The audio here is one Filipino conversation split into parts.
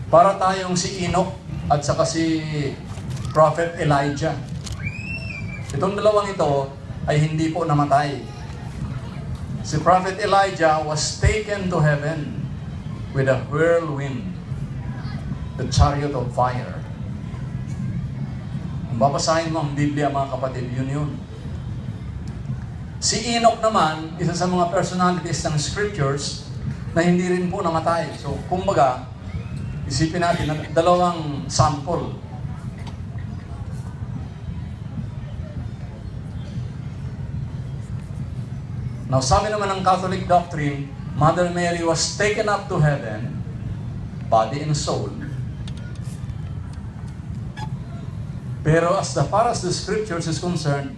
Para tayong si Enoch at saka si Prophet Elijah. Itong dalawang ito ay hindi po namatay. Si Prophet Elijah was taken to heaven with a whirlwind, the chariot of fire. Kung babasahin mo ang Biblia, mga kapatid, yun. Si Enoch naman, isa sa mga personalities ng scriptures na hindi rin po namatay. So, kumbaga, isipin natin na dalawang sample. Now, sabi naman ng Catholic doctrine, Mother Mary was taken up to heaven, body and soul. Pero as far as the scriptures is concerned,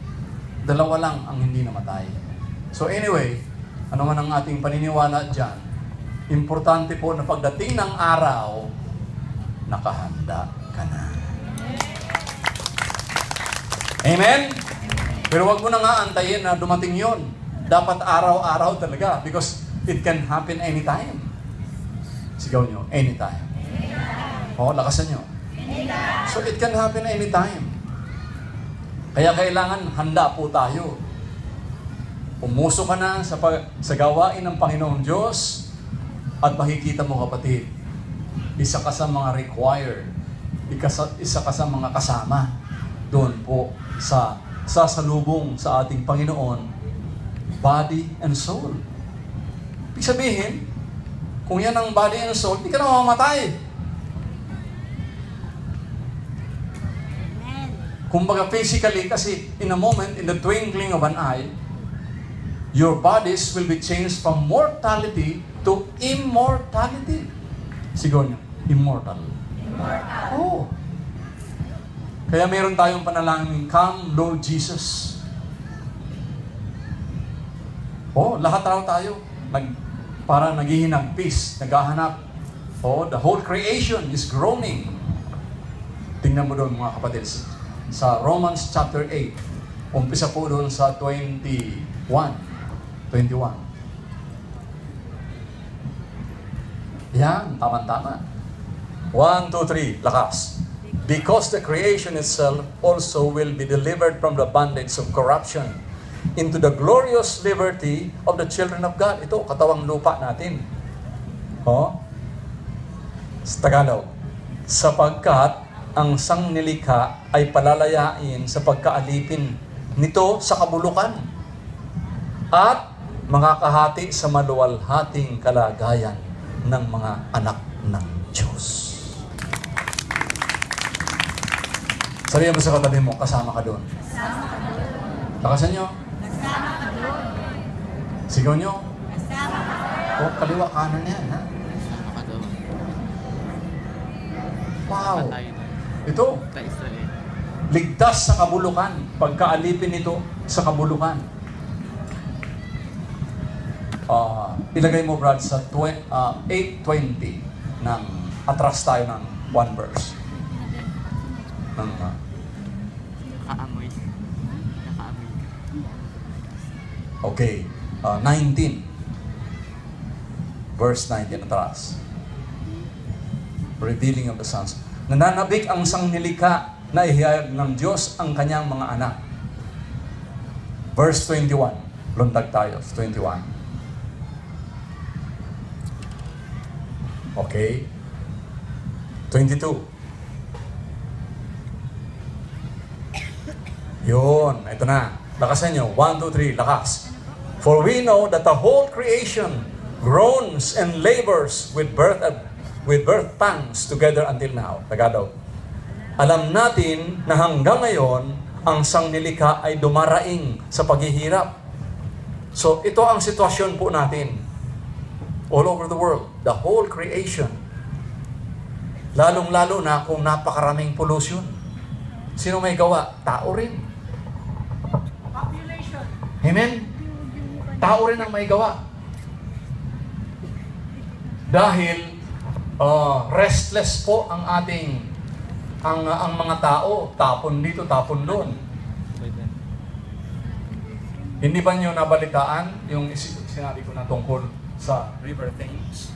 dalawa lang ang hindi namatay. So anyway, ano man ang ating paniniwala dyan, importante po na pagdating ng araw, nakahanda ka na. Amen? Pero wag mo na nga antayin na dumating yon. Dapat araw-araw talaga because it can happen anytime. Sigaw nyo, anytime. O, lakasan nyo. So it can happen anytime. Kaya kailangan handa po tayo. Umuso ka na sa gawain ng Panginoong Diyos at makikita mo, kapatid, isa ka sa mga required, isa ka sa mga kasama doon po sa sasalubong sa ating Panginoon, body and soul. Ibig sabihin, kung yan ang body and soul, di ka na mamamatay. Kumbaga physically, kasi in a moment, in the twinkling of an eye, your bodies will be changed from mortality to immortality. Sigaw niyo, immortal. Immortal. Oh. Kaya meron tayong panalangin, come Lord Jesus. Oh, lahat raw tayo. Para naghihinagpis, naghahanap. Oh, the whole creation is groaning. Tingnan mo doon, mga kapatid, sa Romans chapter 8, umpisa po doon sa 21. Yan, tama-tama. 1, 2, 3, lakas. Because the creation itself also will be delivered from the bondage of corruption into the glorious liberty of the children of God. Ito, katawang lupa natin. Oh? Sa Tagalog. Sapagkat ang sangnilikha ay palalayain sa pagkaalipin nito sa kabulukan at makakahati sa maluwalhating kalagayan ng mga anak ng Diyos. Sabihin mo sa katabi mo, kasama ka doon. Kasama ka doon. Lakasan nyo. Kasama ka doon. Sigaw nyo. Kasama ka doon. O, kaliwa kanan yan, ha? Kasama ka doon. Wow. Patay na. Ito. Sa Israel. Ligtas sa kabulukan. Pagkaalipin nito sa kabulukan. Ilagay mo, Brad, sa 8:20 ng atras tayo ng one verse. Nakaamoy. Nakaamoy. Okay. 19. Verse 19, atras. Revealing of the sons. Nananabik ang sangnilikha na ihayag ng Diyos ang kanyang mga anak. Verse 21. Luntag tayo. 21. Okay. 22. Yun. Ito na. Lakasan nyo. 1, 2, 3. Lakas. For we know that the whole creation groans and labors with birth pangs together until now. Tagalog. Alam natin na hanggang ngayon, ang sangnilikha ay dumaraing sa paghihirap. So, ito ang sitwasyon po natin. All over the world. The whole creation. Lalong-lalo na kung napakaraming pollution. Sino may gawa? Tao rin. Population. Amen? Tao rin ang may gawa. Dahil restless po ang ating ang mga tao, tapon dito, tapon doon. Hindi ba niyo nabalitaan yung sinabi ko na tungkol sa River Thames?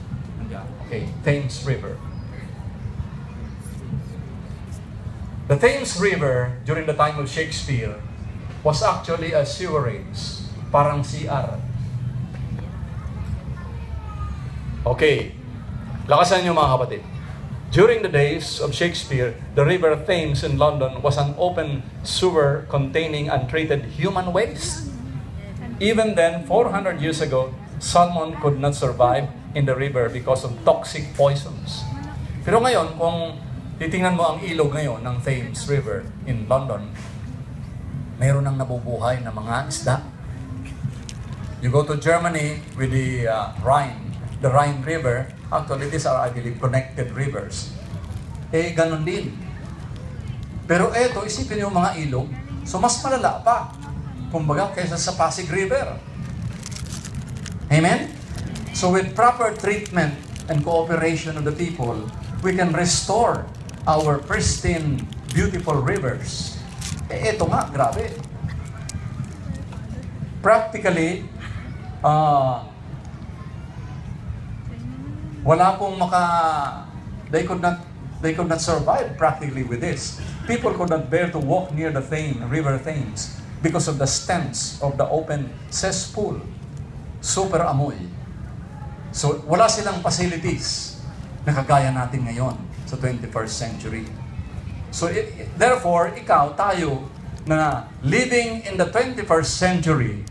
Okay, Thames River. The Thames River, during the time of Shakespeare, was actually a sewerage. Parang CR. Okay. Lakasan niyo mga kapatid. During the days of Shakespeare, the River Thames in London was an open sewer containing untreated human waste. Even then, 400 years ago, salmon could not survive in the river because of toxic poisons. Pero ngayon, kung titingnan mo ang ilog ngayon ng Thames River in London, mayroon nang nabubuhay na mga isda. You go to Germany with the Rhine River. Actually, these are, I believe, connected rivers. Ganun din. Pero eto, isipin yung mga ilog, so mas malala pa. Kumbaga, kaysa sa Pasig River. Amen? So with proper treatment and cooperation of the people, we can restore our pristine, beautiful rivers. Eto nga, grabe. Practically, wala pong they could not survive practically with this. People could not bear to walk near the River Thames because of the stench of the open cesspool. Super amoy. So, wala silang facilities na kagaya natin ngayon sa 21st century. So, therefore, tayo, na living in the 21st century,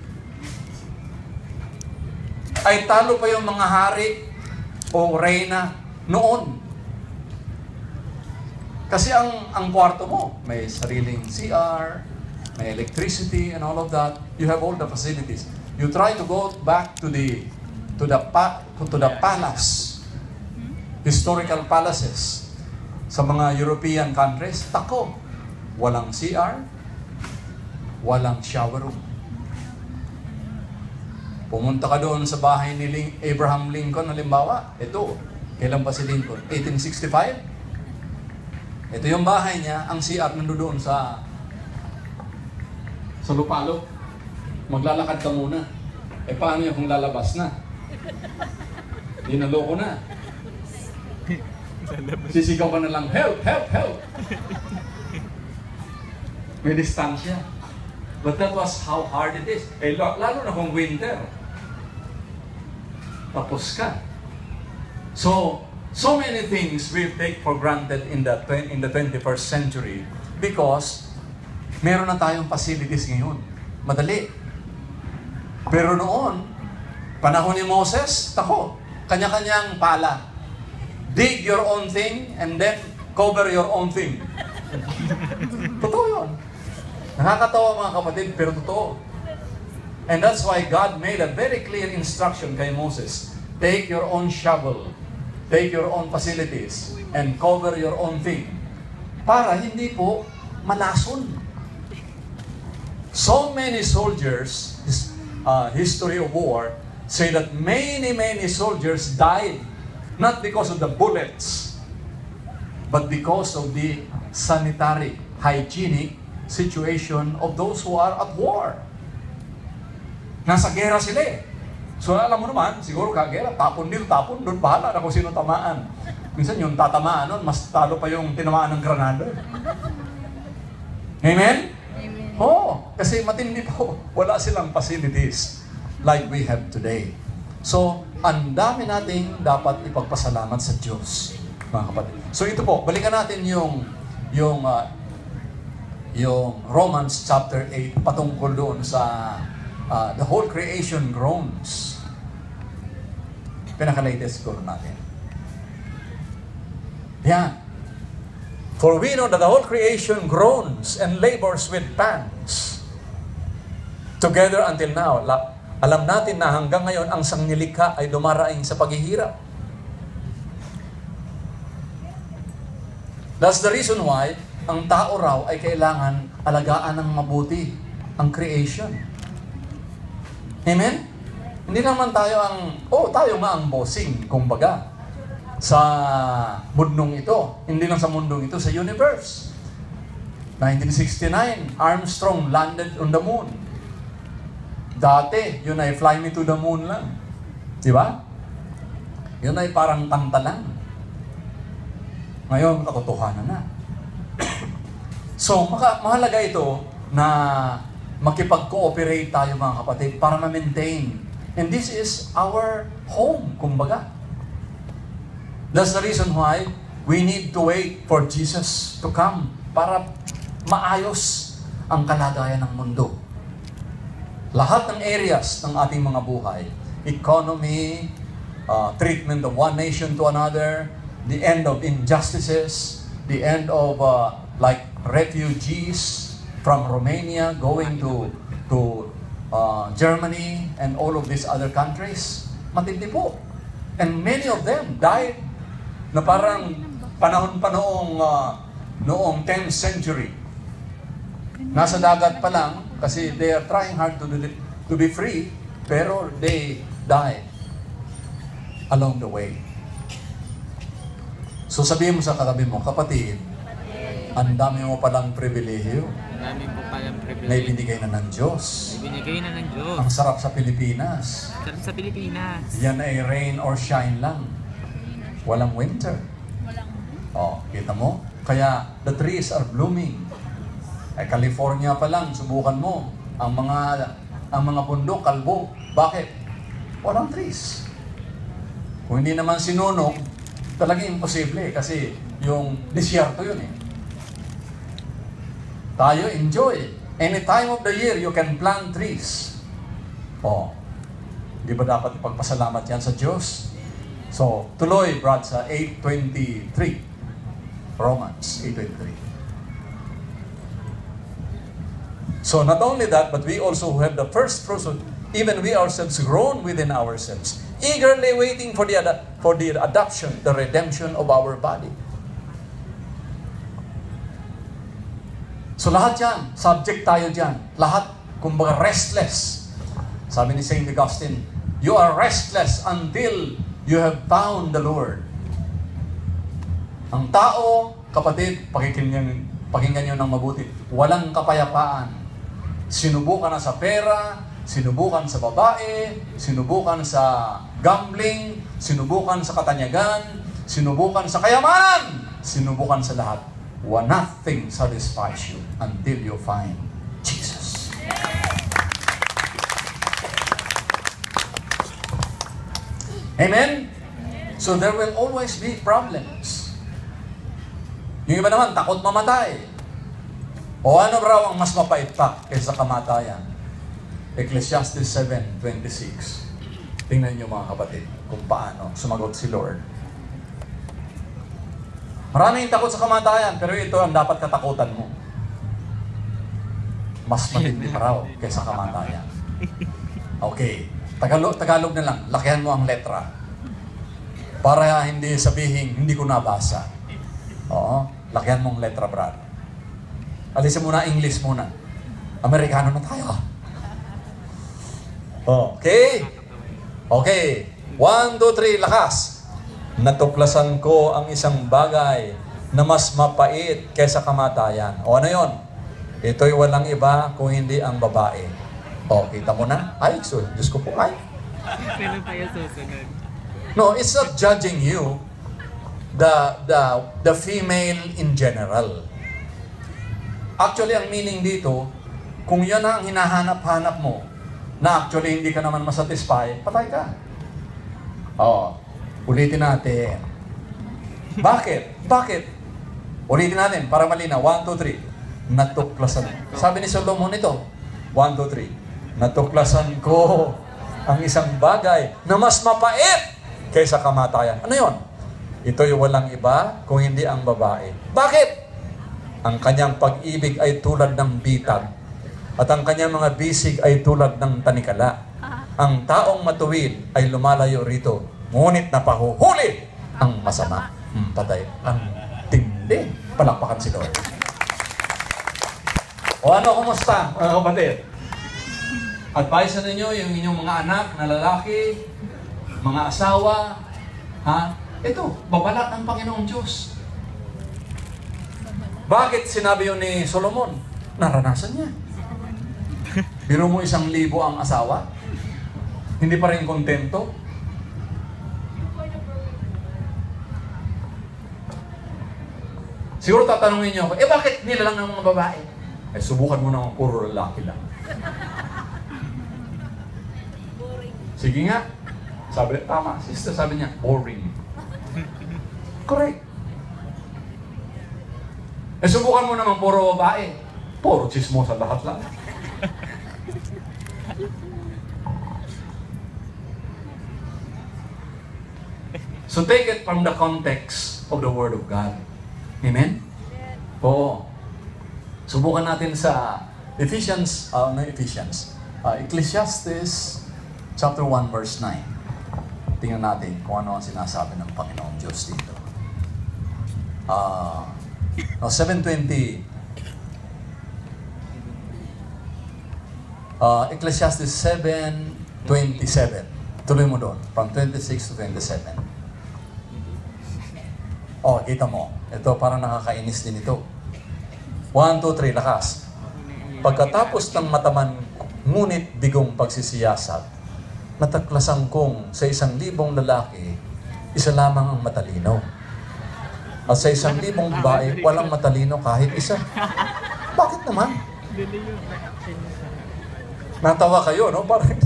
ay talo pa yung mga hari o reyna noon. Kasi ang kwarto mo, may sariling CR, may electricity and all of that. You have all the facilities. You try to go back to the palace, historical palaces sa mga European countries. Tako, walang CR, walang shower room. Pumunta ka doon sa bahay ni Abraham Lincoln, halimbawa, ito, kailan ba si Lincoln? 1865. Ito yung bahay niya, ang CR nandoon sa lupalo. Maglalakad ka muna. Paano yung kung lalabas na? Dinaloko na. Sisigaw ka na lang, help, help, help! May distansya. But that was how hard it is. Lalo na kung winter. Tapos ka. So many things we take for granted in the 21st century because meron na tayong facilities ngayon. Madali. Pero noon, panahon ni Moses, kanya-kanyang pala. Dig your own thing and then cover your own thing. Totoo yun. Nakakatawa mga kapatid, pero totoo. And that's why God made a very clear instruction kay Moses. Take your own shovel, take your own facilities, and cover your own thing. Para hindi po malason. So many soldiers, history of war, say that many soldiers died not because of the bullets, but because of the sanitary, hygienic situation of those who are at war. Nasa gera sila eh. So alam mo naman, siguro kagera, tapon doon, bahala na kung sino tamaan. Minsan yung tatamaan nun, mas talo pa yung tinamaan ng granada. Amen? Amen. Oo, kasi matindi po. Wala silang facilities like we have today. So, ang dami nating dapat ipagpasalamat sa Diyos, mga kapatid. So ito po, balikan natin yung Romans chapter 8 patungkol doon sa the whole creation groans. Pinaka-latest siguro natin. Yan. For we know that the whole creation groans and labors with pangs together until now. Alam natin na hanggang ngayon ang sanglilikha ay dumaraing sa paghihirap. That's the reason why ang tao raw ay kailangan alagaan ng mabuti ang creation. Amen? Hindi naman tayo tayo nga ang bossing, kumbaga, sa mundong ito. Hindi lang sa mundong ito, sa universe. 1969, Armstrong landed on the moon. Dati, yun ay fly me to the moon lang. Di ba? Yun ay parang kanta lang. Ngayon, katotohanan na. So, mahalaga ito na makipag-cooperate tayo mga kapatid para ma-maintain. And this is our home, kumbaga. That's the reason why we need to wait for Jesus to come para maayos ang kalagayan ng mundo. Lahat ng areas ng ating mga buhay, economy, treatment of one nation to another, the end of injustices, the end of like refugees from Romania going to Germany and all of these other countries. Matindi po. And many of them died na parang panahon pa noong 10th century. Nasa dagat pa lang kasi they are trying hard to be free, pero they died along the way. So sabihin mo sa katabi mo, kapatid, ang dami mo palang pribilehiyo Ang dami po palang na privilege. ibinigay na ng Diyos. Ibinigay na ng Diyos. Ang sarap sa Pilipinas. Sarap sa Pilipinas. Yan ay rain or shine lang. Walang winter. Oh, kita mo? Kaya the trees are blooming. Ay California pa lang, subukan mo. Ang mga bundok, kalbo. Bakit? Walang trees. Kung hindi naman sinunog, talagang imposible kasi yung disyerto yun eh. Tayo, enjoy. Any time of the year, you can plant trees. Oh, di ba dapat ipagpasalamat yan sa Diyos? So, tuloy, Brad, sa 8:23. Romans 8:23. So, not only that, but we also have the first fruits of, even we ourselves grown within ourselves, eagerly waiting for the adoption, the redemption of our body. So lahat yan, subject tayo dyan. Lahat, kumbaga restless. Sabi ni St. Augustine, you are restless until you have found the Lord. Ang tao, kapatid, pakinggan nyo ng mabuti, walang kapayapaan. Sinubukan na sa pera, sinubukan sa babae, sinubukan sa gambling, sinubukan sa katanyagan, sinubukan sa kayamanan, sinubukan sa lahat. Nothing satisfies you until you find Jesus. Amen? So there will always be problems. Yung iba naman, takot mamatay. O ano raw ang mas mapait pa kaysa kamatayan? Ecclesiastes 7:26. Tingnan niyo mga kapatid kung paano sumagot si Lord. Maraming takot sa kamatayan, pero ito ang dapat katakutan mo. Mas matindi pa raw kaysa kamatayan. Okay. Tagalog na lang. Lakihan mo ang letra. Para hindi sabihin, hindi ko nabasa. Oo. Lakihan mo ang letra, Brad. Alisin muna English muna. Amerikano na tayo. Okay. Okay. 1, 2, 3, lakas. Natuklasan ko ang isang bagay na mas mapait kaysa kamatayan. O ano yun? Ito'y walang iba kung hindi ang babae. O, kita mo na? Ay, so, Diyos ko po, ay. Pero tayo susunod. No, it's not judging you, the female in general. Actually, ang meaning dito, kung yan ang hinahanap-hanap mo, na actually hindi ka naman masatisfy, patay ka. O, ulitin natin. Bakit? Bakit? Ulitin natin para malinaw. 1, 2, 3. Natuklasan. Sabi ni Solomon ito. 1, 2, 3. Natuklasan ko ang isang bagay na mas mapait kaysa kamatayan. Ano yon? Ito'y walang iba kung hindi ang babae. Bakit? Ang kanyang pag-ibig ay tulad ng bitag at ang kanyang mga bisig ay tulad ng tanikala. Ang taong matuwid ay lumalayo rito, ngunit napahuhuli ang masama. Patay. Ang tindi. Palakpakan si Lord. O ano, kumusta mga kapatid? Advise na ninyo yung inyong mga anak na lalaki, mga asawa, ha? Ito, babalak ng Panginoong Diyos. Bakit sinabi yun ni Solomon? Naranasan niya. Biro mo 1,000 ang asawa? Hindi pa rin kontento? Siguro tatanungin niyo ako, bakit nilalang ng mga babae? Subukan mo naman puro lalaki lang. Sige nga. Tama, sister, sabi niya, boring. Correct. Subukan mo naman puro babae. Puro chismosa lahat lang. So take it from the context of the Word of God. Amen? Oo. Subukan natin sa Ecclesiastes chapter 1 verse 9. Tingnan natin kung ano ang sinasabi ng Panginoong Diyos dito. 7:20. Ecclesiastes 7:27. Tuloy mo doon, from 26 to 27. Kita mo. Ito, parang nakakainis din ito. 1, 2, 3, lakas. Pagkatapos ng mataman, ngunit bigong pagsisiyasat, nataklasan kong sa 1,000 lalaki, isa lamang ang matalino. At sa 1,000 babae, walang matalino kahit isa. Bakit naman? Natawa kayo, no? Parang Sa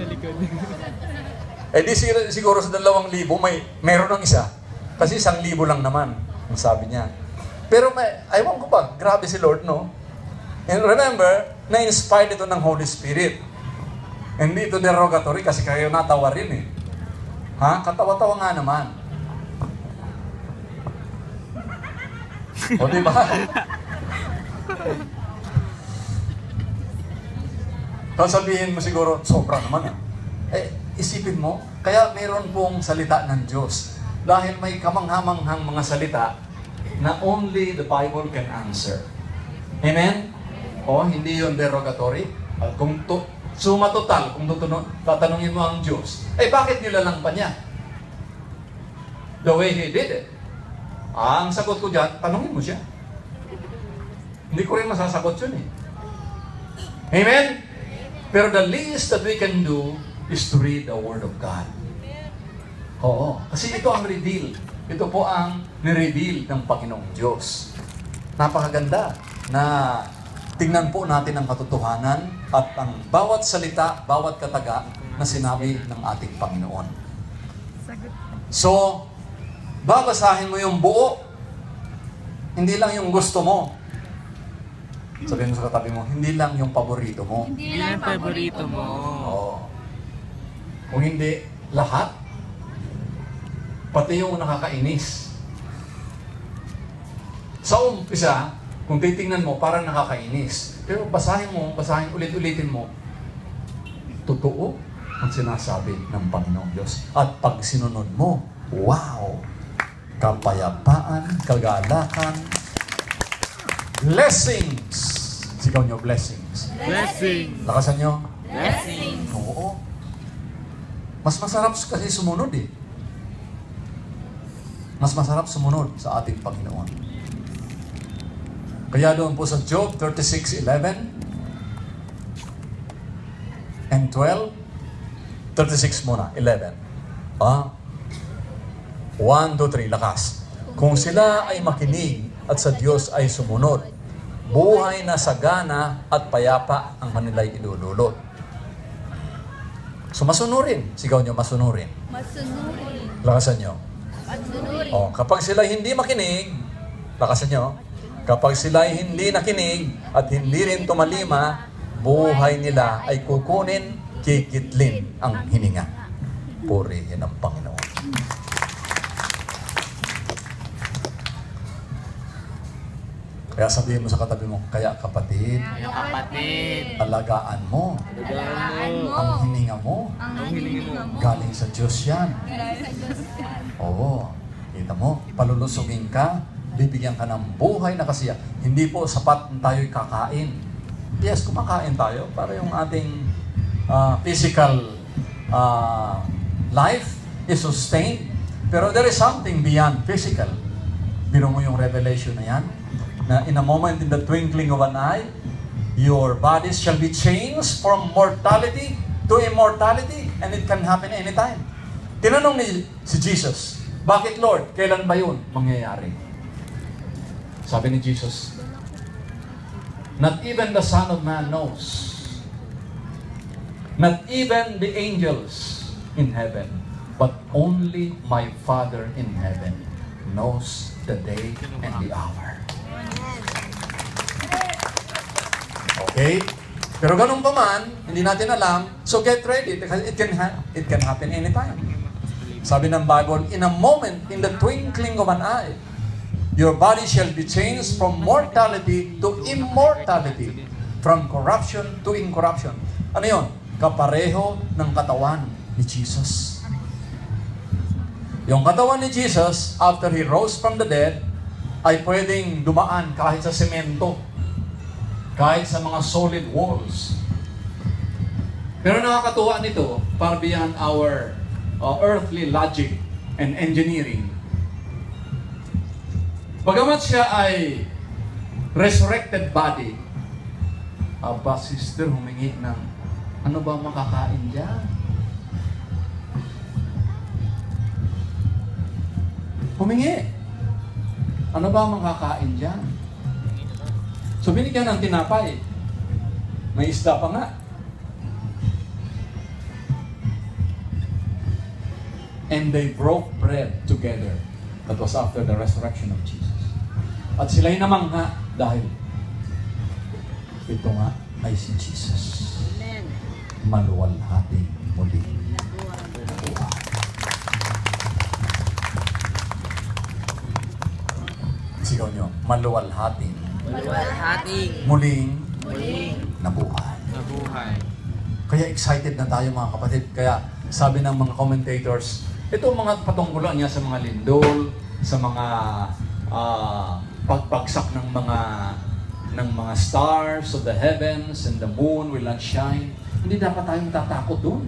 likod. di siguro sa 2,000 meron ng isa. Kasi 1,000 lang naman, ang sabi niya. Pero aywan ko ba, grabe si Lord, no? And remember, na-inspired ito ng Holy Spirit. Hindi ito derogatory kasi kayo natawa rin eh. Katawa-tawa nga naman. O diba? Sasabihin mo siguro, sobra naman isipin mo, kaya meron pong salita ng Diyos. Dahil may kamanghamanghang mga salita na only the Bible can answer. Amen? Hindi yun derogatory. Kung suma total, kung tatanungin mo ang Diyos, bakit nilalang pa niya? The way He did it. Ang sagot ko dyan, tanungin mo siya. Hindi ko rin masasagot yun eh. Amen? Pero the least that we can do is to read the Word of God. Kasi ito ang reveal. Ito po ang nireveal ng Panginoong Diyos. Napakaganda na tingnan po natin ang katotohanan at ang bawat salita, bawat kataga na sinabi ng ating Panginoon. So, babasahin mo yung buo. Hindi lang yung gusto mo. Sabihin mo sa katabi mo, hindi lang yung paborito mo. Hindi lang paborito mo. Kung hindi, lahat. Pati yung nakakainis. Sa umpisa, kung titingnan mo, parang nakakainis. Pero basahin ulit-ulitin mo. Totoo ang sinasabi ng Panginoong Diyos. At pag sinunod mo, wow! Kapayapaan, kagalakan, blessings! Sigaw nyo, blessings. Blessing. Lakasan nyo. Blessing. Oo. Mas masarap kasi sumunod eh. Mas masarap sumunod sa ating Panginoon. Kaya doon po sa Job 36:11 and 12, 36 muna, 11. 1, 2, 3, lakas. Kung sila ay makinig at sa Diyos ay sumunod, buhay na sagana at payapa ang kanila'y ilululot. So masunurin. Sigaw nyo, masunurin. Masunurin. Lakasan nyo. Masunurin. Kapag sila hindi makinig, lakasan nyo, kapag sila hindi nakinig at hindi rin tumalima, buhay nila ay kukunin, kikitlin ang hininga. Purihin ang Panginoon. Kaya sabihin mo sa katabi mo, kaya kapatid, alagaan mo ang hininga mo. Galing sa Diyos yan. Oo. Kita mo, palulusugin ka, bibigyan ka ng buhay na kasiya. Hindi po sapat na tayo'y kakain. Yes, kumakain tayo para yung ating physical life is sustained. Pero there is something beyond physical. Biro mo yung revelation na yan, na in a moment, in the twinkling of an eye, your bodies shall be changed from mortality to immortality, and it can happen anytime. Tinanong si Jesus, bakit Lord? Kailan ba yun mangyayari? Sabi ni Jesus, not even the Son of Man knows. Not even the angels in heaven, but only my Father in heaven knows the day and the hour. Okay? Pero ganun pa man, hindi natin alam, so get ready because it can happen anytime. Sabi ng Bible, in a moment, in the twinkling of an eye, your body shall be changed from mortality to immortality, from corruption to incorruption. Ano yun? Kapareho ng katawan ni Jesus. Yung katawan ni Jesus, after He rose from the dead, ay pwedeng dumaan kahit sa semento, kahit sa mga solid walls. Pero nakakatuwa nito, far beyond our earthly logic and engineering. Bagamat siya ay resurrected body, aba, sister, humingi ng, ano ba makakain dyan? Humingi. Ano ba makakain dyan? So, binigyan ng tinapay. May isda pa nga. And they broke bread together. That was after the resurrection of Jesus. At sila'y namangha dahil ito nga ay si Jesus. Amen. Maluwalhati muli. Sigaw nyo, maluwalhati. Maluwalhating. Muling Muling. nabuhay. Nabuhay. Kaya excited na tayo mga kapatid. Kaya sabi ng mga commentators, ito mga patungkulan niya sa mga lindol, sa mga pagbagsak ng mga stars of the heavens and the moon will not shine. Hindi dapat tayong tatakot doon.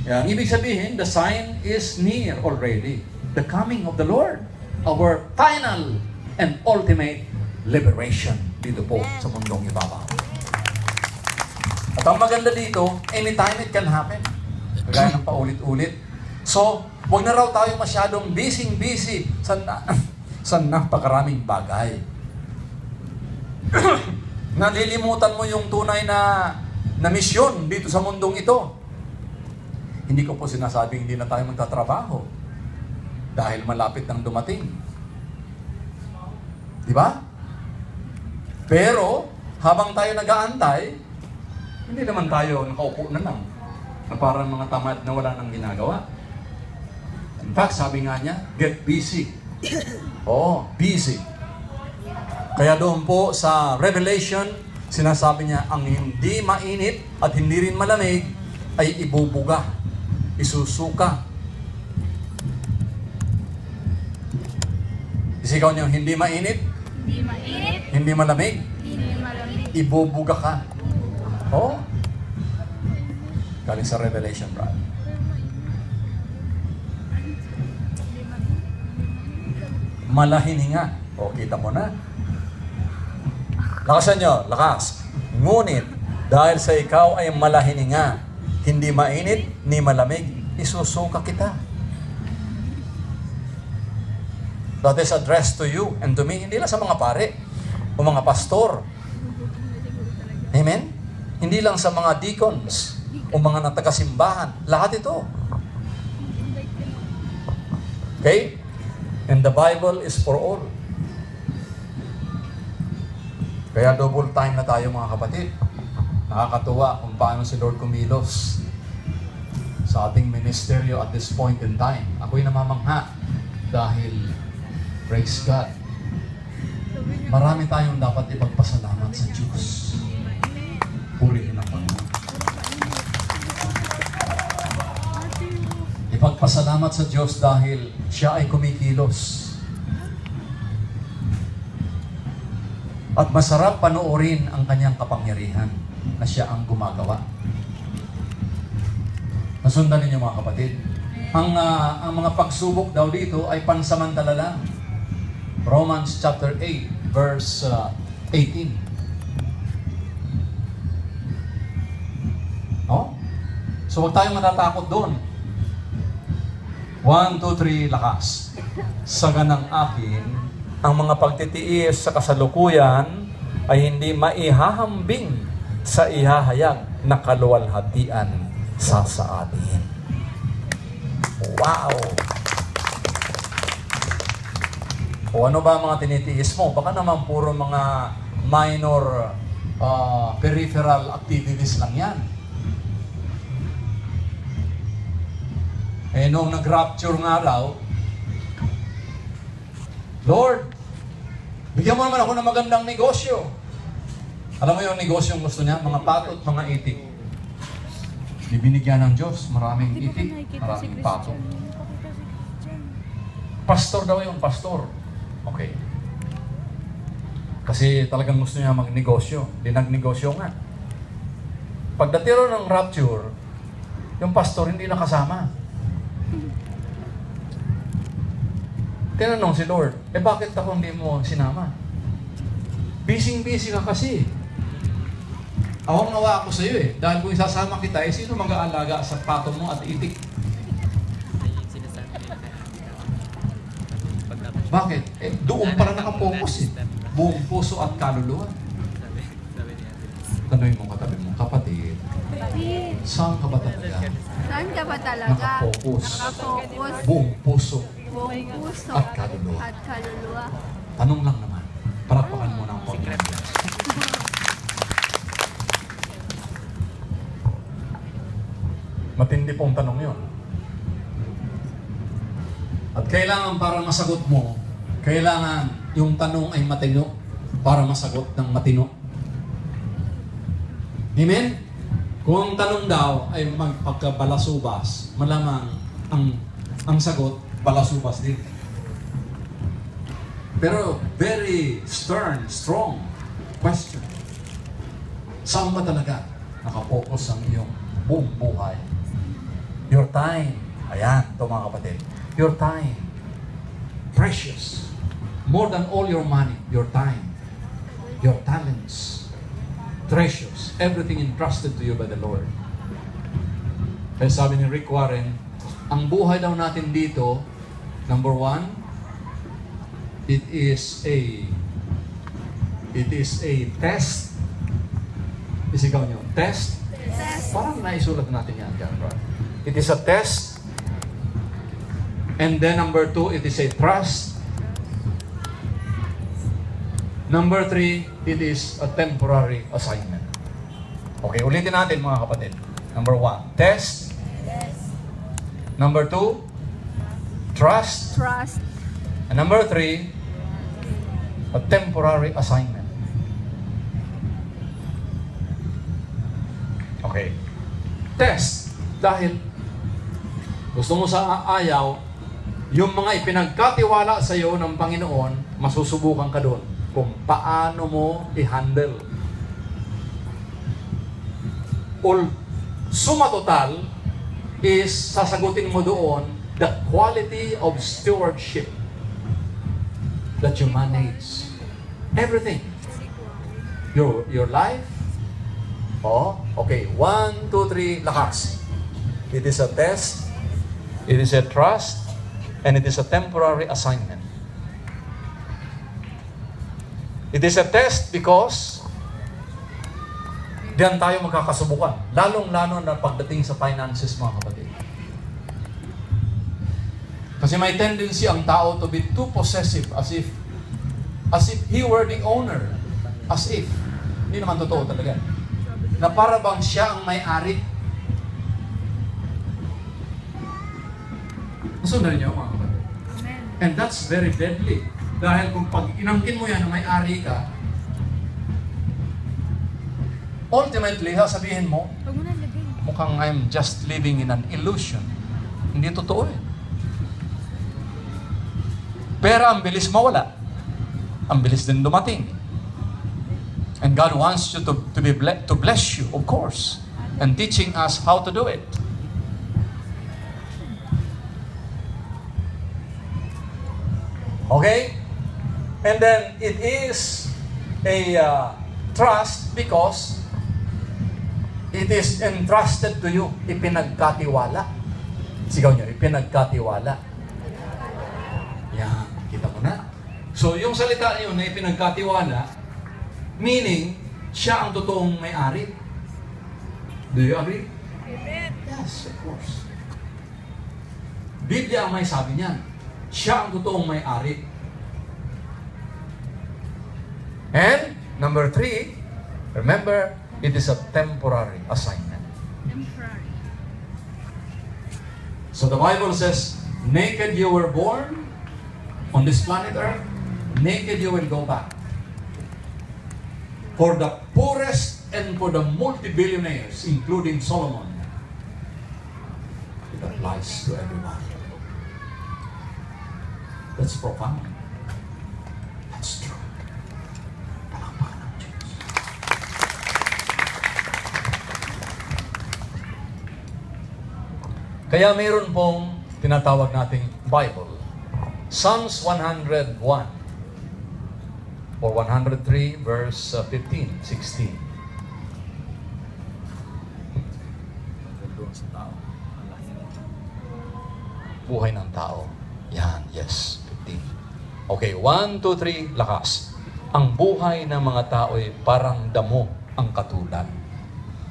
Ang ibig sabihin, the sign is near already. The coming of the Lord. Our final and ultimate liberation dito po sa mundong ibabaw. At ang maganda dito, anytime it can happen. Kagaya ng paulit-ulit. So, huwag na raw tayo masyadong busy sa napakaraming bagay. Nalilimutan mo yung tunay na misyon dito sa mundong ito. Hindi ko po sinasabing hindi na tayo magtatrabaho dahil malapit nang dumating. Di ba? Pero, habang tayo nag-aantay, hindi naman tayo nakaupo na lang na parang mga tamad na wala nang ginagawa. In fact, sabi nga niya, get busy. Oh, busy. Kaya doon po sa Revelation, sinasabi niya, ang hindi mainit at hindi rin malamig ay ibubuga, isusuka. Isigaw niyo, hindi mainit, Hindi mainit. hindi malamig, Hindi malamig. ibubuga ka. Oh. Galing sa Revelation, brother. Malahininga. O, kita mo na. Lakasan nyo, lakas. Ngunit, dahil sa ikaw ay malahininga, hindi mainit ni malamig, isusuka kita. That is addressed to you and to me, hindi lang sa mga pare o mga pastor. Amen? Hindi lang sa mga deacons o mga natagasimbahan. Lahat ito. Okay? And the Bible is for all. Kaya double time na tayo mga kapatid. Nakakatuwa kung paano si Lord kumilos sa ating ministeryo at this point in time. Ako'y namamangha dahil praise God. Marami tayong dapat ipagpasalamat sa Diyos. Purihin ang Panginoon. Ipagpasalamat sa Diyos dahil siya ay kumikilos. At masarap panoorin ang kanyang kapangyarihan na siya ang gumagawa. Nasundan ninyo mga kapatid. Ang mga pagsubok daw dito ay pansamantala lang. Romans chapter 8, verse 18. Oh? So huwag tayong matatakot doon. 1, 2, 3, lakas. Sa ganang akin, ang mga pagtitiis sa kasalukuyan ay hindi maihahambing sa ihahayag na kaluwalhatian sa atin. Wow! O ano ba mga tinitiis mo? Baka naman puro mga minor peripheral activities lang yan. Eh, nung nag-rapture nga raw, Lord, bigyan mo naman ako ng magandang negosyo. Alam mo yung negosyo yung gusto niya? Mga patot, mga itik. Bibinigyan ng Diyos, maraming itik, maraming patot. Pastor daw yung pastor. Okay. Kasi talagang gusto niya magnegosyo. Di nagnegosyo nga. Pagdatiro ng rapture, yung pastor hindi nakasama. Tinanong si Lord, bakit ako hindi mo sinama? Busy-busy ka kasi. Awang-awa ako sa iyo Dahil kung isasama kita, sino mag-aalaga sa pato mo at itik? Bakit? Doon para nakapokus Buong puso at kaluluwa. Tanungin mo katabi mo, kapatid, saan ka ba talaga? Saan ka ba talaga? Nakapokus. Nakapokus. Buong puso Buong puso. at kaluluwa. At kaluluwa. Tanong lang naman. Palakpakan mo ng Panginoon. Matindi pong tanong yun. At kailangan para masagot mo, kailangan yung tanong ay matino para masagot ng matino. Amen? Kung ang tanong daw ay magpagkabalasubas, malamang ang sagot, balasubas din. Pero very stern, strong question. Saan ba talaga nakapokus ang iyong buong buhay? Your time. Ayan, ito mga kapatid. Your time. Precious. More than all your money, your time. Your talents. Precious. Everything entrusted to you by the Lord. Kaya sabi ni Rick Warren, ang buhay daw natin dito, number one, it is a test. Isigaw nyo, test? Test. Parang naisulat natin yan dyan, bro. It is a test. And then number two, it is a trust. Number three, it is a temporary assignment. Okay, ulitin natin mga kapatid. Number one, test. Number two, trust. Trust. And number three, a temporary assignment. Okay. Test. Dahil gusto mo sa ayaw, yung mga ipinagkatiwala sa iyo ng Panginoon, masusubukan ka doon kung paano mo i-handle. Suma total is sasagutin mo doon the quality of stewardship that you manage. Everything. Your life. Oh, okay. 1, 2, 3, lakas. It is a test. It is a trust. And it is a temporary assignment. It is a test because diyan tayo magkakasubukan. Lalong-lalo na pagdating sa finances, mga kapatid. Kasi may tendency ang tao to be too possessive as if he were the owner. As if. Hindi naman totoo talaga. Na para bang siya ang may-ari. Nasundan niyo, mga kapatid. And that's very deadly. Dahil kung pag inangkin mo yan na may-ari ka, ultimately, sasabihin mo, mukhang I'm just living in an illusion. Hindi totoo eh. Pera ang bilis mawala. Ang bilis din dumating. And God wants you to bless you, of course, and teaching us how to do it. Okay? And then it is a trust because it is entrusted to you. Ipinagkatiwala. Sigaw nyo, ipinagkatiwala. Yan, kita mo na. So, yung salita yun na ipinagkatiwala, meaning, siya ang totoong may-ari. Do you agree? Yes, of course. Biblia ang may sabi niyan. Siya ang totoong may-ari. And, number 3, remember, it is a temporary assignment. Temporary. So the Bible says, naked you were born on this planet Earth, naked you will go back. For the poorest and for the multi-billionaires, including Solomon, it applies to everyone. That's profound. That's true. Palakpakan ng Diyos. Kaya mayroon pong tinatawag nating Bible. Psalms 101 or 103 verse 15, 16. Buhay ng tao. Yan, yes, 15. Okay, 1, 2, 3, lakas. Ang buhay ng mga tao ay parang damo ang katulad.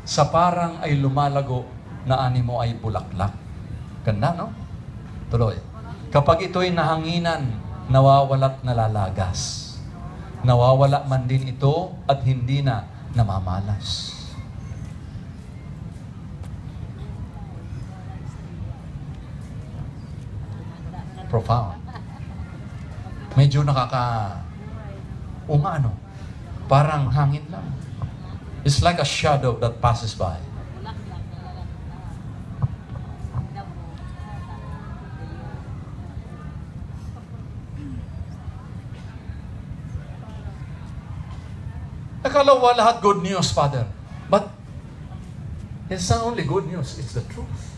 Sa parang ay lumalago na animo ay bulaklak. Ganda, no? Tuloy. Kapag ito'y nahanginan, nawawala't nalalagas. Nawawala man din ito at hindi na namamalas. Profound. Medyo ano? Parang hangin lang. It's like a shadow that passes by. Akala lahat good news, Father. But it's not only good news, it's the truth.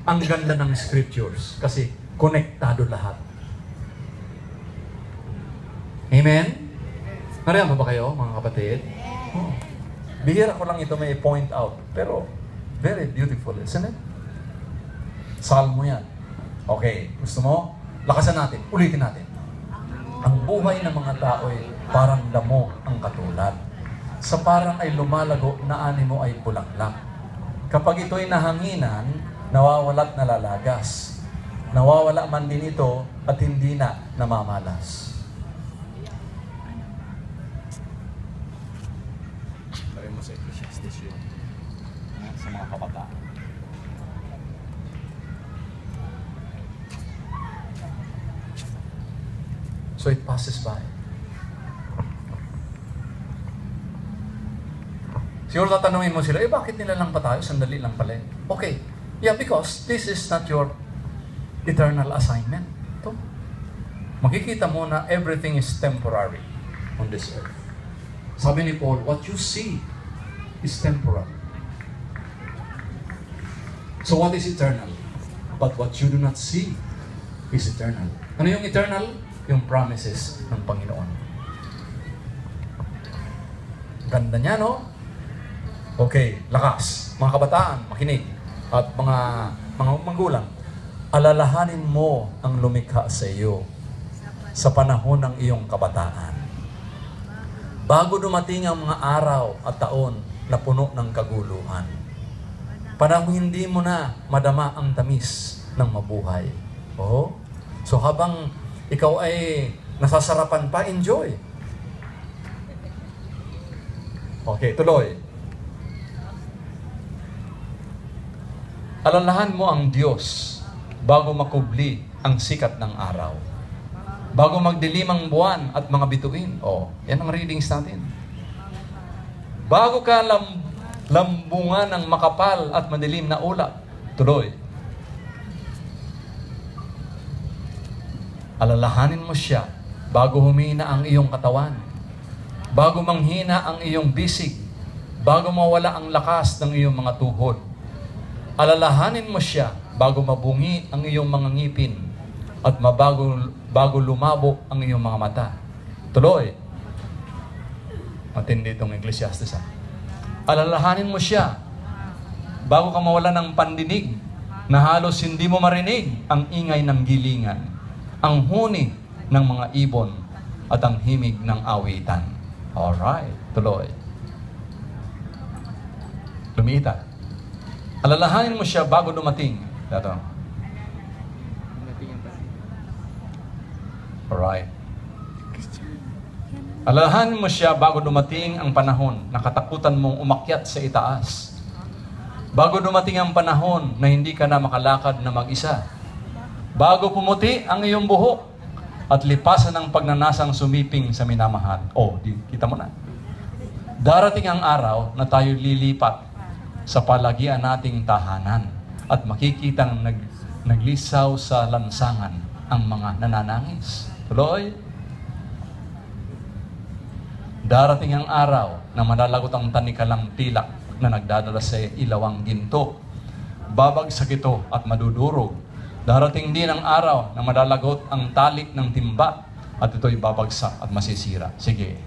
Ang ganda ng scriptures kasi konektado lahat. Amen? Nariyan ba kayo, mga kapatid? Oh. Bihira ko lang ito may point out. Pero, very beautiful, isn't it? Salmo yan. Okay, gusto mo? Lakasan natin, ulitin natin. Ang buhay ng mga tao ay parang damo ang katulad. Sa parang ay lumalago na animo ay bulaklak. Kapag ito'y nahanginan, nawawala't nalalagas. Nawawala man din ito at hindi na namamalas. Sabi mo sa Ecclesiastes yun. Sa mga kabataan. So it passes by. Siguro tatanungin mo sila, bakit nila lang pa tayo? Sandali lang pala. Okay. Yeah, because this is not your eternal assignment. Ito. Makikita mo na everything is temporary on this earth. Sabi ni Paul, what you see is temporary. So what is eternal? But what you do not see is eternal. Ano yung eternal? Yung promises ng Panginoon. Ganda niya, no? Okay, lakas. Mga kabataan, makinig. At mga magulang, alalahanin mo ang lumikha sa iyo sa panahon ng iyong kabataan. Bago dumating ang mga araw at taon na puno ng kaguluhan. Panahon hindi mo na madama ang tamis ng mabuhay. Oh? So habang ikaw ay nasasarapan pa, enjoy. Okay, tuloy. Alalahan mo ang Diyos bago makubli ang sikat ng araw. Bago magdilim ang buwan at mga bituin. Oh, yan ang readings natin. Bago ka lambungan ng makapal at madilim na ulap. Tuloy. Alalahanin mo siya bago humina ang iyong katawan, bago manghina ang iyong bisig, bago mawala ang lakas ng iyong mga tuhod. Alalahanin mo siya bago mabungi ang iyong mga ngipin at bago lumabo ang iyong mga mata. Tuloy. Matindi itong Ecclesiastes. Alalahanin mo siya bago ka mawala ng pandinig, na halos hindi mo marinig ang ingay ng gilingan, ang huni ng mga ibon, at ang himig ng awitan. Alright, tuloy. Lumita. Alalahanin mo siya bago dumating. Dato. Alright. Alalahanin mo siya bago dumating ang panahon na katakutan mong umakyat sa itaas. Bago dumating ang panahon na hindi ka na makalakad na mag-isa. Bago pumuti ang iyong buhok at lipasan ang pagnanasang sumiping sa minamahal. Kita mo na. Darating ang araw na tayo lilipat sa palagian nating tahanan at makikitang naglisaw sa lansangan ang mga nananangis. Tuloy. Darating ang araw na malalagot ang tanikalang pilak na nagdadala sa ilawang ginto. Babagsak ito at madudurog. Darating din ang araw na malalagot ang talik ng timba at ito'y babagsak at masisira. Sige.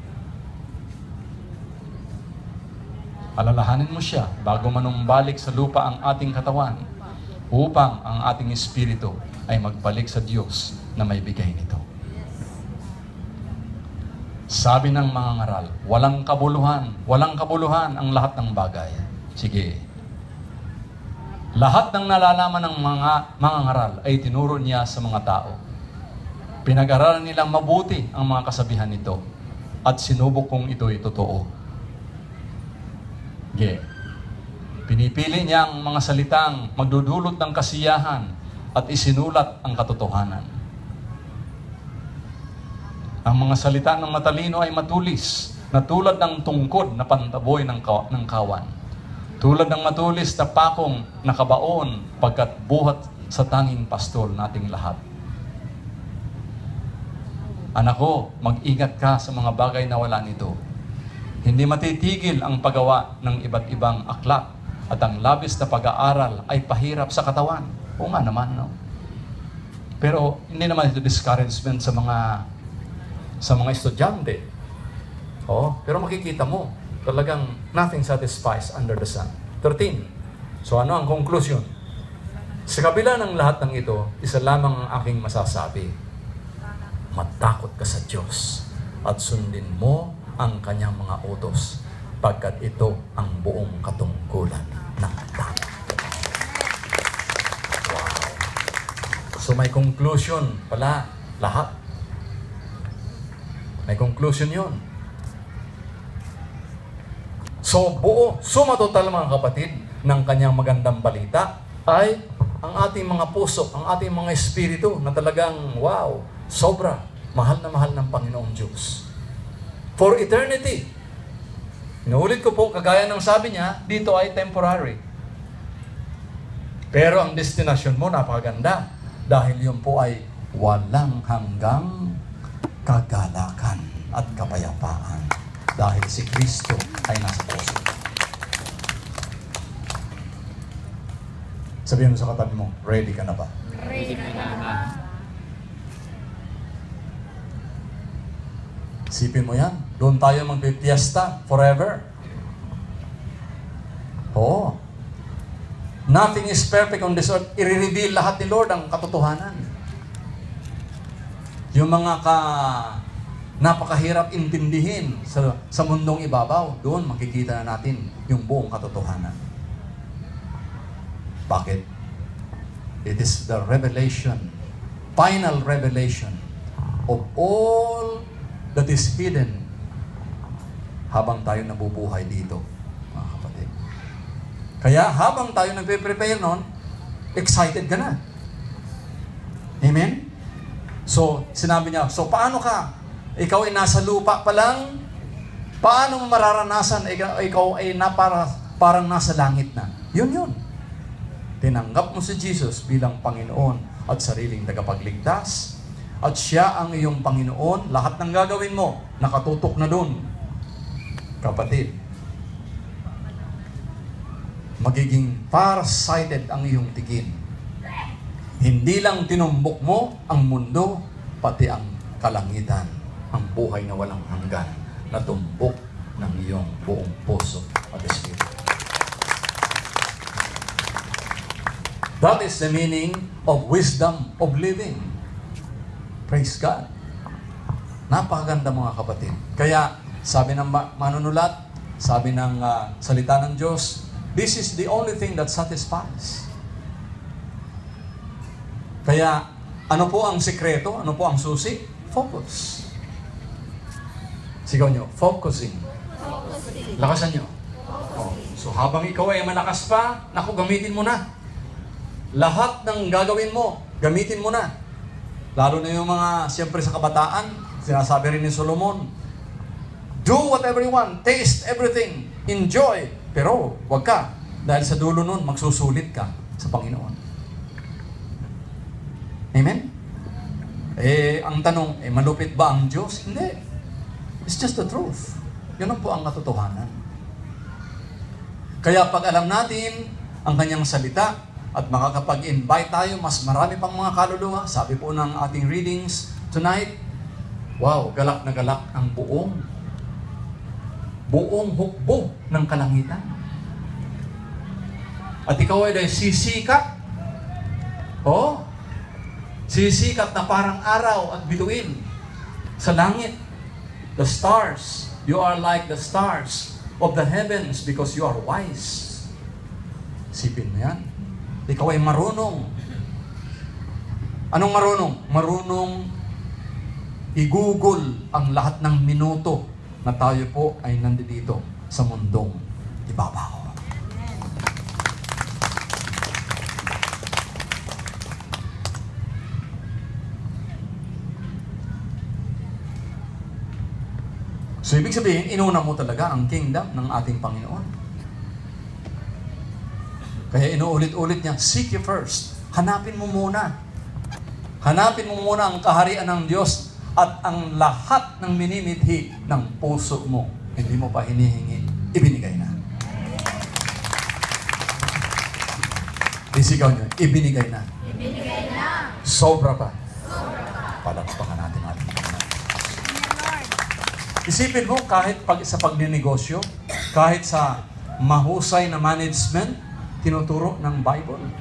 Alalahanin mo siya bago manumbalik sa lupa ang ating katawan upang ang ating espiritu ay magbalik sa Diyos na may bigay nito. Sabi ng mga ngaral, walang kabuluhan ang lahat ng bagay. Sige. Lahat ng nalalaman ng mga ngaral ay tinuro niya sa mga tao. Pinag-aralan nilang mabuti ang mga kasabihan nito at sinubok kung ito'y totoo. Pinipili niya ang mga salitang magdudulot ng kasiyahan at isinulat ang katotohanan. Ang mga salita ng matalino ay matulis, na tulad ng tungkod na pantaboy ng kawan. Tulad ng matulis na pakong nakabaon pagkat buhat sa tanging pastol nating lahat. Anak ko, mag-ingat ka sa mga bagay na wala nito. Hindi matitigil ang paggawa ng iba't ibang aklat at ang labis na pag-aaral ay pahirap sa katawan. Oo nga naman, no? Pero hindi naman ito discouragement sa mga estudyante. Pero makikita mo, talagang nothing satisfies under the sun. 13. So ano ang conclusion? Sa kabila ng lahat ng ito, isa lamang ang aking masasabi. Matakot ka sa Diyos at sundin mo ang kanyang mga utos pagkat ito ang buong katungkulan ng tao. Wow. So may conclusion pala lahat. May conclusion yun. So buo, suma total mga kapatid ng kanyang magandang balita ay ang ating mga puso, ang ating mga espiritu na talagang wow, sobra, mahal na mahal ng Panginoong Diyos. For eternity. Inuulit ko po, kagaya ng sabi niya, dito ay temporary. Pero ang destination mo napakaganda dahil yun po ay walang hanggang kagalakan at kapayapaan dahil si Kristo ay nasa puso. Sabihin mo sa katabi mo, ready ka na ba? Ready ka na ba? Isipin mo yan. Doon tayo magpipiesta forever. Oo. Nothing is perfect on this earth. I-reveal lahat ni Lord ang katotohanan. Yung mga napakahirap intindihin sa mundong ibabaw, doon makikita na natin yung buong katotohanan. Bakit? It is the revelation, final revelation of all that is hidden habang tayo nabubuhay dito, mga kapatid. Kaya habang tayo nagpe-prepare nun, excited ka na. Amen? So, sinabi niya, so paano ka? Ikaw ay nasa lupa pa lang? Paano mo mararanasan? Ikaw ay parang nasa langit na. Yun. Tinanggap mo si Jesus bilang Panginoon at sariling tagapagligtas. At siya ang iyong Panginoon. Lahat ng gagawin mo, nakatutok na dun. Kapatid, magiging farsighted ang iyong tingin. Hindi lang tinumbok mo ang mundo, pati ang kalangitan, ang buhay na walang hanggan, na tumbok ng iyong buong puso at espiritu. That is the meaning of wisdom of living. Praise God. Napakaganda mga kapatid. Kaya sabi ng manunulat, sabi ng salita ng Diyos, this is the only thing that satisfies. Kaya ano po ang sikreto? Ano po ang susi? Focus. Sigaw nyo, focusing. Lakasan nyo. Oh. So habang ikaw ay malakas pa, naku, gamitin mo na. Lahat ng gagawin mo, gamitin mo na. Lalo na yung mga, siyempre sa kabataan, sinasabi rin ni Solomon, do whatever you want, taste everything, enjoy. Pero wag ka, dahil sa dulo nun, magsusulit ka sa Panginoon. Amen? Ang tanong, malupit ba ang Diyos? Hindi. It's just the truth. Yun ang po ang katotohanan. Kaya pag alam natin ang kanyang salita at makakapag-invite tayo, mas marami pang mga kaluluwa, sabi po ng ating readings tonight, wow, galak na galak ang buong hukbo ng kalangitan. At ikaw ay sisikap. Sisikap na parang araw at bituin sa langit. The stars, you are like the stars of the heavens because you are wise. Sipin mo yan. Ikaw ay marunong. Anong marunong? Marunong igugol ang lahat ng minuto na tayo po ay nandito sa mundong ibabaw. So, ibig sabihin, inuna mo talaga ang kingdom ng ating Panginoon. Kaya inuulit-ulit niya, seek ye first. Hanapin mo muna. Hanapin mo muna ang kaharian ng Diyos at ang lahat ng minimithi ng puso mo. Hindi mo pa hinihingi, ibinigay na. Isigaw niyo, ibinigay na. Ibinigay na. Sobra pa. Sobra pa. Palakpakan natin ating Panginoon. Isipin mo, kahit sa pagninegosyo, kahit sa mahusay na management, tinuturo ng Bible.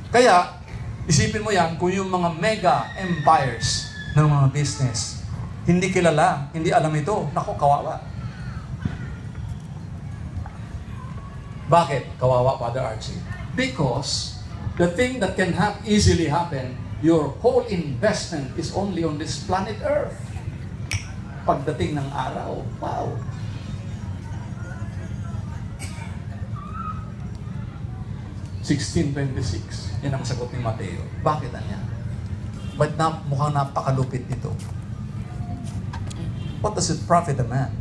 Kaya, isipin mo yan, kung yung mga mega empires ng mga business, hindi kilala, hindi alam ito, naku, kawawa. Bakit kawawa, Father Archie? Because the thing that can easily happen, your whole investment is only on this planet Earth. Pagdating ng araw, wow. (16:26) yan ang sagot ni Mateo. Bakit niya? Ba't mukhang napakalupit nito? What does it profit a man?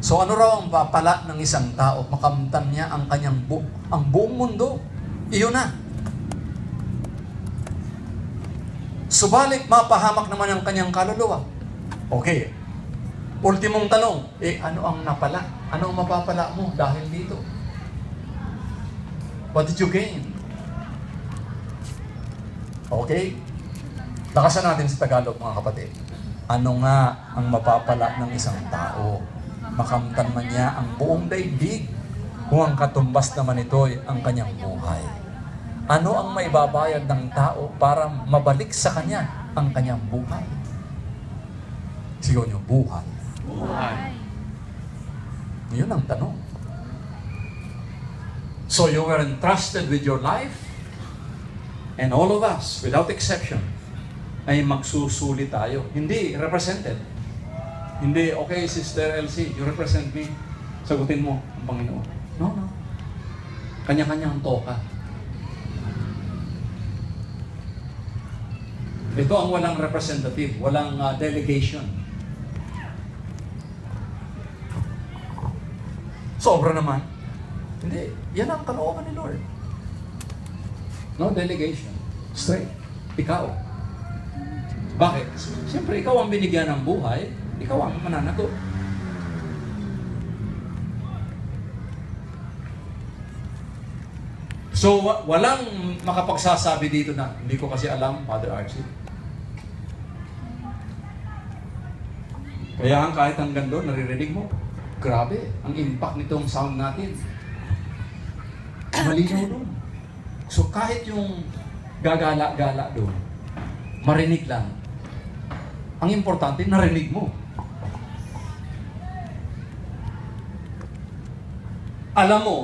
So ano raw ang papala ng isang tao? Makamtan niya ang kanyang ang buong mundo. Iyon na. Subalit mapahamak naman ang kanyang kaluluwa. Okay. Ultimong tanong, ano ang napala? Ano ang mapapala mo dahil dito? What did you gain? Okay? Lakasan natin sa Tagalog, mga kapatid. Ano nga ang mapapala ng isang tao? Makamtan man niya ang buong daigdig kung ang katumbas naman ito ay ang kanyang buhay. Ano ang maibabayad ng tao para mabalik sa kanya ang kanyang buhay? Sigaw niyo, buhay. Buhay. Yun ang tanong. So you were entrusted with your life, and all of us, without exception, ay magsusuli tayo. Hindi represented. Hindi, okay, Sister Elsie, you represent me. Sagutin mo ang Panginoon. No. Kanya-kanyang toka. Ito ang walang representative, walang delegation. Sobra naman. Hindi. Yan ang kalooban ni Lord. No delegation. Straight. Ikaw. Bakit? Siyempre, ikaw ang binigyan ng buhay. Ikaw ang mananagot. So, walang makapagsasabi dito na, hindi ko kasi alam, Father Archie. Kaya kahit hanggang doon, naririnig mo, grabe, ang impact nitong sound natin. Malinaw doon. So kahit yung gagala-gala doon, marinig lang. Ang importante, narinig mo. Alam mo,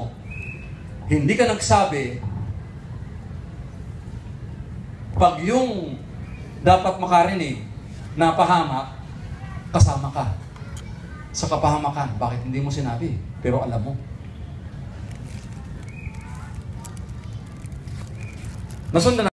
hindi ka nagsabi, pag yung dapat makarinig, napahamak, kasama ka sa kapahamakan. Bakit hindi mo sinabi? Pero alam mo. Nasundan